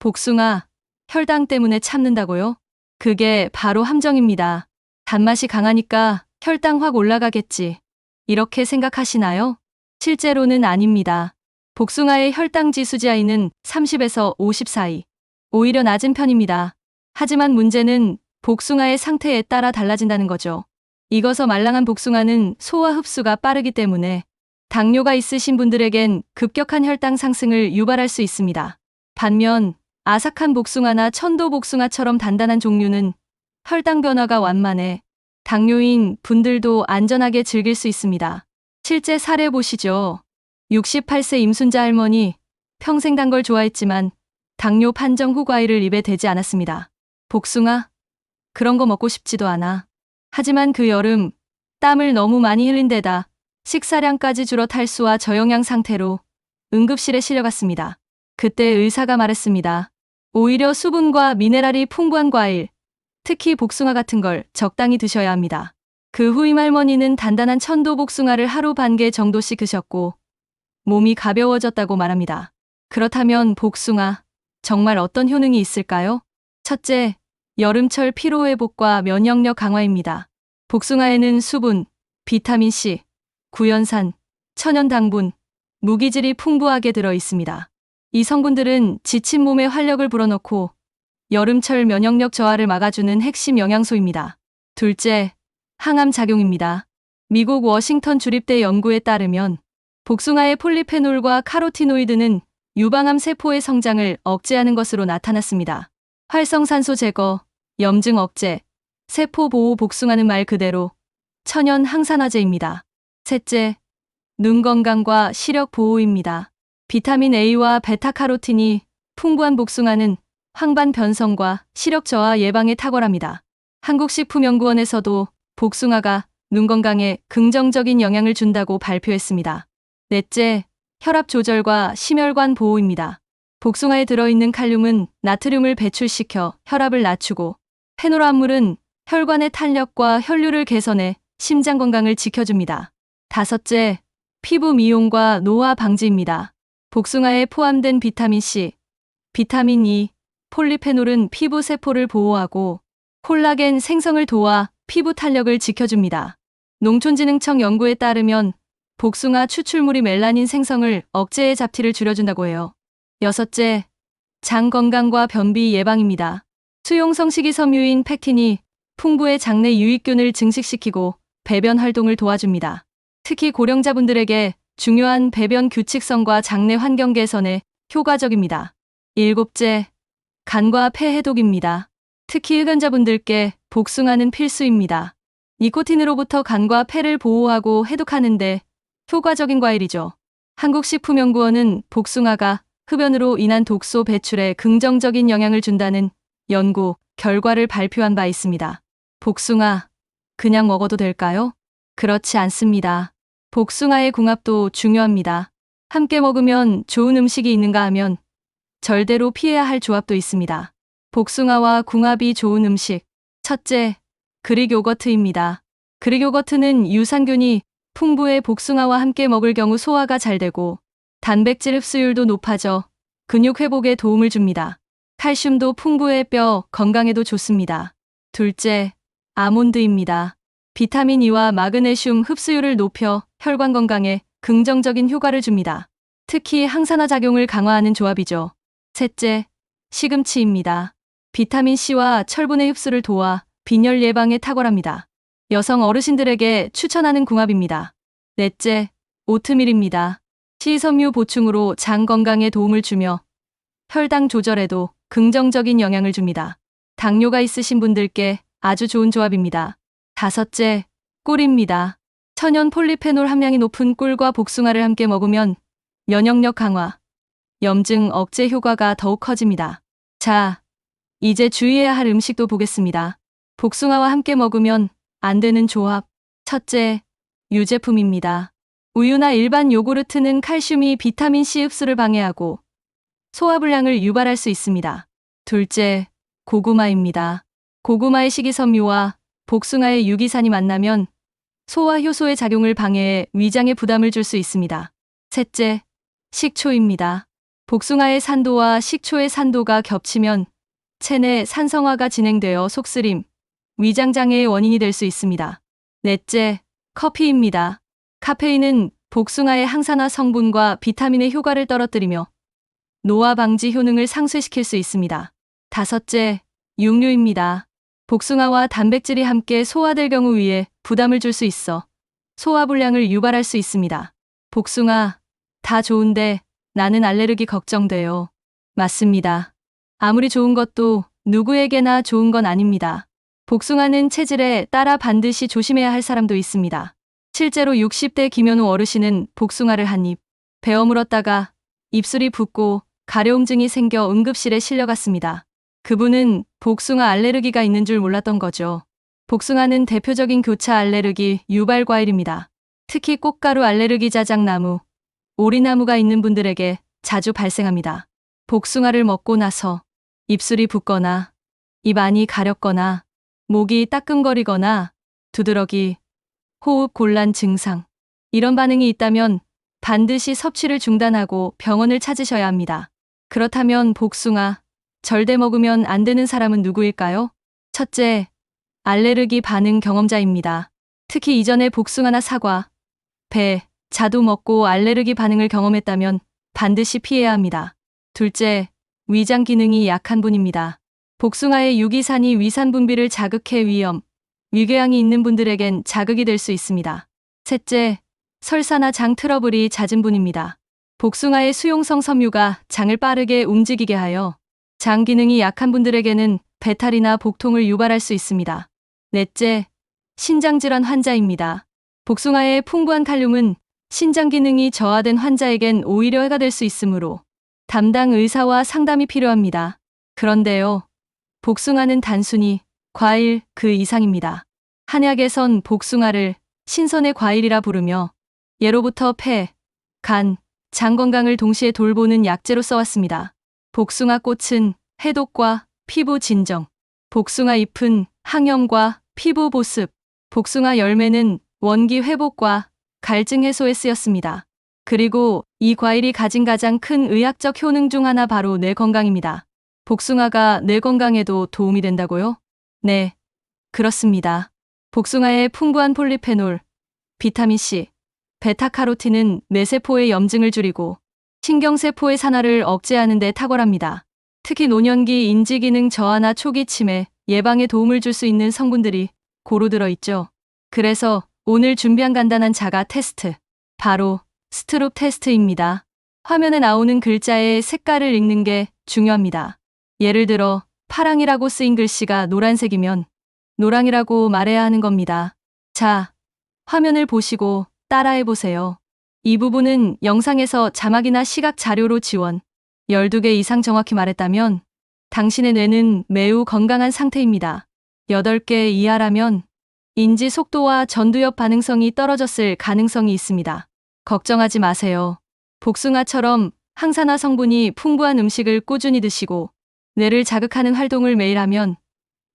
복숭아, 혈당 때문에 참는다고요? 그게 바로 함정입니다. 단맛이 강하니까 혈당 확 올라가겠지. 이렇게 생각하시나요? 실제로는 아닙니다. 복숭아의 혈당 지수 GI는 30에서 50 사이. 오히려 낮은 편입니다. 하지만 문제는 복숭아의 상태에 따라 달라진다는 거죠. 익어서 말랑한 복숭아는 소화 흡수가 빠르기 때문에 당뇨가 있으신 분들에겐 급격한 혈당 상승을 유발할 수 있습니다. 반면 아삭한 복숭아나 천도 복숭아처럼 단단한 종류는 혈당 변화가 완만해 당뇨인 분들도 안전하게 즐길 수 있습니다. 실제 사례 보시죠. 68세 임순자 할머니, 평생 단 걸 좋아했지만 당뇨 판정 후 과일을 입에 대지 않았습니다. 복숭아? 그런 거 먹고 싶지도 않아. 하지만 그 여름 땀을 너무 많이 흘린 데다 식사량까지 줄어 탈수와 저영양 상태로 응급실에 실려갔습니다. 그때 의사가 말했습니다. 오히려 수분과 미네랄이 풍부한 과일, 특히 복숭아 같은 걸 적당히 드셔야 합니다. 그 후 임 할머니는 단단한 천도 복숭아를 하루 반 개 정도씩 드셨고 몸이 가벼워졌다고 말합니다. 그렇다면 복숭아, 정말 어떤 효능이 있을까요? 첫째, 여름철 피로회복과 면역력 강화입니다. 복숭아에는 수분, 비타민C, 구연산, 천연당분, 무기질이 풍부하게 들어 있습니다. 이 성분들은 지친 몸에 활력을 불어넣고 여름철 면역력 저하를 막아주는 핵심 영양소입니다. 둘째, 항암 작용입니다. 미국 워싱턴 주립대 연구에 따르면 복숭아의 폴리페놀과 카로티노이드는 유방암 세포의 성장을 억제하는 것으로 나타났습니다. 활성산소 제거, 염증 억제, 세포 보호 복숭아는 말 그대로 천연 항산화제입니다. 셋째, 눈 건강과 시력 보호입니다. 비타민 A와 베타카로틴이 풍부한 복숭아는 황반 변성과 시력 저하 예방에 탁월합니다. 한국식품연구원에서도 복숭아가 눈 건강에 긍정적인 영향을 준다고 발표했습니다. 넷째, 혈압 조절과 심혈관 보호입니다. 복숭아에 들어있는 칼륨은 나트륨을 배출시켜 혈압을 낮추고 페놀함물은 혈관의 탄력과 혈류를 개선해 심장 건강을 지켜줍니다. 다섯째, 피부 미용과 노화 방지입니다. 복숭아에 포함된 비타민C, 비타민 E, 폴리페놀은 피부 세포를 보호하고 콜라겐 생성을 도와 피부 탄력을 지켜줍니다. 농촌진흥청 연구에 따르면 복숭아 추출물이 멜라닌 생성을 억제해 잡티를 줄여준다고 해요. 여섯째, 장 건강과 변비 예방입니다. 수용성 식이섬유인 팩틴이 풍부의 장내 유익균을 증식시키고 배변 활동을 도와줍니다. 특히 고령자분들에게 중요한 배변 규칙성과 장내 환경 개선에 효과적입니다. 일곱째, 간과 폐 해독입니다. 특히 흡연자분들께 복숭아는 필수입니다. 니코틴으로부터 간과 폐를 보호하고 해독하는데 효과적인 과일이죠. 한국식품연구원은 복숭아가 흡연으로 인한 독소 배출에 긍정적인 영향을 준다는 연구 결과를 발표한 바 있습니다. 복숭아, 그냥 먹어도 될까요? 그렇지 않습니다. 복숭아의 궁합도 중요합니다. 함께 먹으면 좋은 음식이 있는가 하면 절대로 피해야 할 조합도 있습니다. 복숭아와 궁합이 좋은 음식. 첫째, 그릭 요거트입니다. 그릭 요거트는 유산균이 풍부의 복숭아와 함께 먹을 경우 소화가 잘 되고 단백질 흡수율도 높아져 근육 회복에 도움을 줍니다. 칼슘도 풍부해 뼈 건강에도 좋습니다. 둘째, 아몬드입니다. 비타민 E와 마그네슘 흡수율을 높여 혈관 건강에 긍정적인 효과를 줍니다. 특히 항산화 작용을 강화하는 조합이죠. 셋째, 시금치입니다. 비타민 C와 철분의 흡수를 도와 빈혈 예방에 탁월합니다. 여성 어르신들에게 추천하는 궁합입니다. 넷째, 오트밀입니다. 식이섬유 보충으로 장 건강에 도움을 주며 혈당 조절에도 긍정적인 영향을 줍니다. 당뇨가 있으신 분들께 아주 좋은 조합입니다. 다섯째, 꿀입니다. 천연 폴리페놀 함량이 높은 꿀과 복숭아를 함께 먹으면 면역력 강화, 염증 억제 효과가 더욱 커집니다. 자, 이제 주의해야 할 음식도 보겠습니다. 복숭아와 함께 먹으면 안 되는 조합. 첫째, 유제품입니다. 우유나 일반 요구르트는 칼슘이 비타민C 흡수를 방해하고 소화불량을 유발할 수 있습니다. 둘째, 고구마입니다. 고구마의 식이섬유와 복숭아의 유기산이 만나면 소화 효소의 작용을 방해해 위장에 부담을 줄 수 있습니다. 셋째, 식초입니다. 복숭아의 산도와 식초의 산도가 겹치면 체내 산성화가 진행되어 속쓰림, 위장장애의 원인이 될 수 있습니다. 넷째, 커피입니다. 카페인은 복숭아의 항산화 성분과 비타민의 효과를 떨어뜨리며 노화 방지 효능을 상쇄시킬 수 있습니다. 다섯째, 육류입니다. 복숭아와 단백질이 함께 소화될 경우 위에 부담을 줄 수 있어 소화불량을 유발할 수 있습니다. 복숭아, 다 좋은데 나는 알레르기 걱정돼요. 맞습니다. 아무리 좋은 것도 누구에게나 좋은 건 아닙니다. 복숭아는 체질에 따라 반드시 조심해야 할 사람도 있습니다. 실제로 60대 김현우 어르신은 복숭아를 한 입 베어 물었다가 입술이 붓고 가려움증이 생겨 응급실에 실려갔습니다. 그분은 복숭아 알레르기가 있는 줄 몰랐던 거죠. 복숭아는 대표적인 교차 알레르기 유발 과일입니다. 특히 꽃가루 알레르기 자작나무, 오리나무가 있는 분들에게 자주 발생합니다. 복숭아를 먹고 나서 입술이 붓거나 입 안이 가렵거나 목이 따끔거리거나 두드러기, 호흡 곤란 증상, 이런 반응이 있다면 반드시 섭취를 중단하고 병원을 찾으셔야 합니다. 그렇다면 복숭아, 절대 먹으면 안 되는 사람은 누구일까요? 첫째, 알레르기 반응 경험자입니다. 특히 이전에 복숭아나 사과, 배, 자두 먹고 알레르기 반응을 경험했다면 반드시 피해야 합니다. 둘째, 위장 기능이 약한 분입니다. 복숭아의 유기산이 위산 분비를 자극해 위궤양이 있는 분들에겐 자극이 될 수 있습니다. 셋째, 설사나 장 트러블이 잦은 분입니다. 복숭아의 수용성 섬유가 장을 빠르게 움직이게 하여 장 기능이 약한 분들에게는 배탈이나 복통을 유발할 수 있습니다. 넷째, 신장질환 환자입니다. 복숭아의 풍부한 칼륨은 신장 기능이 저하된 환자에겐 오히려 해가 될 수 있으므로 담당 의사와 상담이 필요합니다. 그런데요, 복숭아는 단순히 과일 그 이상입니다. 한약에선 복숭아를 신선의 과일이라 부르며 예로부터 폐, 간, 장 건강을 동시에 돌보는 약재로 써왔습니다. 복숭아 꽃은 해독과 피부 진정, 복숭아 잎은 항염과 피부 보습, 복숭아 열매는 원기 회복과 갈증 해소에 쓰였습니다. 그리고 이 과일이 가진 가장 큰 의학적 효능 중 하나 바로 뇌 건강입니다. 복숭아가 뇌 건강에도 도움이 된다고요? 네, 그렇습니다. 복숭아의 풍부한 폴리페놀, 비타민C, 베타카로틴은 뇌세포의 염증을 줄이고 신경세포의 산화를 억제하는 데 탁월합니다. 특히 노년기 인지기능 저하나 초기 치매 예방에 도움을 줄 수 있는 성분들이 고루 들어있죠. 그래서 오늘 준비한 간단한 자가 테스트, 바로 스트롭 테스트입니다. 화면에 나오는 글자의 색깔을 읽는 게 중요합니다. 예를 들어 파랑이라고 쓰인 글씨가 노란색이면 노랑이라고 말해야 하는 겁니다. 자, 화면을 보시고 따라해보세요. 이 부분은 영상에서 자막이나 시각 자료로 지원. 12개 이상 정확히 말했다면 당신의 뇌는 매우 건강한 상태입니다. 8개 이하라면 인지 속도와 전두엽 반응성이 떨어졌을 가능성이 있습니다. 걱정하지 마세요. 복숭아처럼 항산화 성분이 풍부한 음식을 꾸준히 드시고 뇌를 자극하는 활동을 매일 하면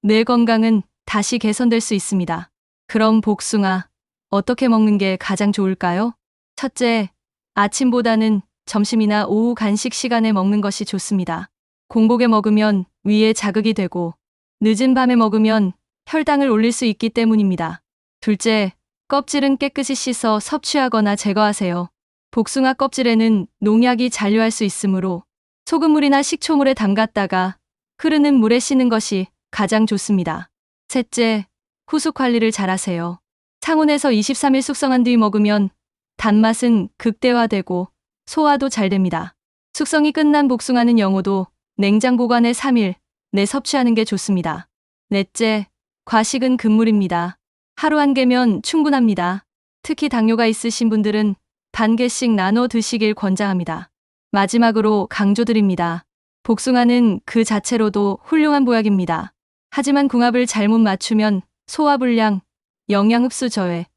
뇌 건강은 다시 개선될 수 있습니다. 그럼 복숭아, 어떻게 먹는 게 가장 좋을까요? 첫째, 아침보다는 점심이나 오후 간식 시간에 먹는 것이 좋습니다. 공복에 먹으면 위에 자극이 되고 늦은 밤에 먹으면 혈당을 올릴 수 있기 때문입니다. 둘째, 껍질은 깨끗이 씻어 섭취하거나 제거하세요. 복숭아 껍질에는 농약이 잔류할 수 있으므로 소금물이나 식초물에 담갔다가 흐르는 물에 씻는 것이 가장 좋습니다. 셋째, 후숙 관리를 잘하세요. 상온에서 23일 숙성한 뒤 먹으면 단맛은 극대화되고 소화도 잘 됩니다. 숙성이 끝난 복숭아는 영호도 냉장 보관에 3일 내 섭취하는 게 좋습니다. 넷째, 과식은 금물입니다. 하루 한 개면 충분합니다. 특히 당뇨가 있으신 분들은 반 개씩 나눠 드시길 권장합니다. 마지막으로 강조드립니다. 복숭아는 그 자체로도 훌륭한 보약입니다. 하지만 궁합을 잘못 맞추면 소화불량, 영양흡수 저해,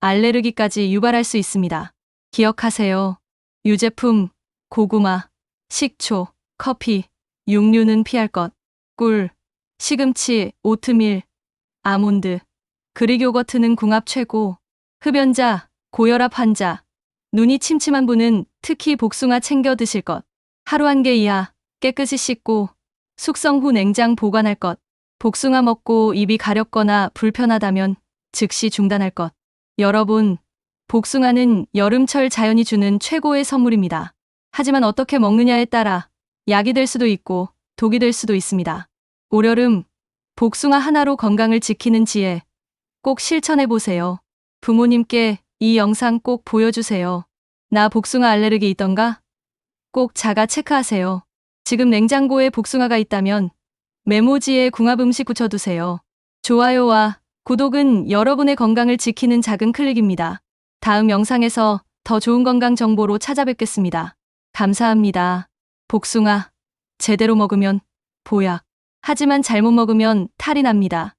알레르기까지 유발할 수 있습니다. 기억하세요. 유제품, 고구마, 식초, 커피, 육류는 피할 것. 꿀, 시금치, 오트밀, 아몬드, 그릭 요거트는 궁합 최고. 흡연자, 고혈압 환자, 눈이 침침한 분은 특히 복숭아 챙겨 드실 것. 하루 1개 이하 깨끗이 씻고 숙성 후 냉장 보관할 것. 복숭아 먹고 입이 가렵거나 불편하다면 즉시 중단할 것. 여러분, 복숭아는 여름철 자연이 주는 최고의 선물입니다. 하지만 어떻게 먹느냐에 따라 약이 될 수도 있고 독이 될 수도 있습니다. 올여름 복숭아 하나로 건강을 지키는 지혜 꼭 실천해 보세요. 부모님께 이 영상 꼭 보여주세요. 나 복숭아 알레르기 있던가? 꼭 자가 체크하세요. 지금 냉장고에 복숭아가 있다면 메모지에 궁합 음식 붙여두세요. 좋아요와 구독은 여러분의 건강을 지키는 작은 클릭입니다. 다음 영상에서 더 좋은 건강 정보로 찾아뵙겠습니다. 감사합니다. 복숭아, 제대로 먹으면 보약. 하지만 잘못 먹으면 탈이 납니다.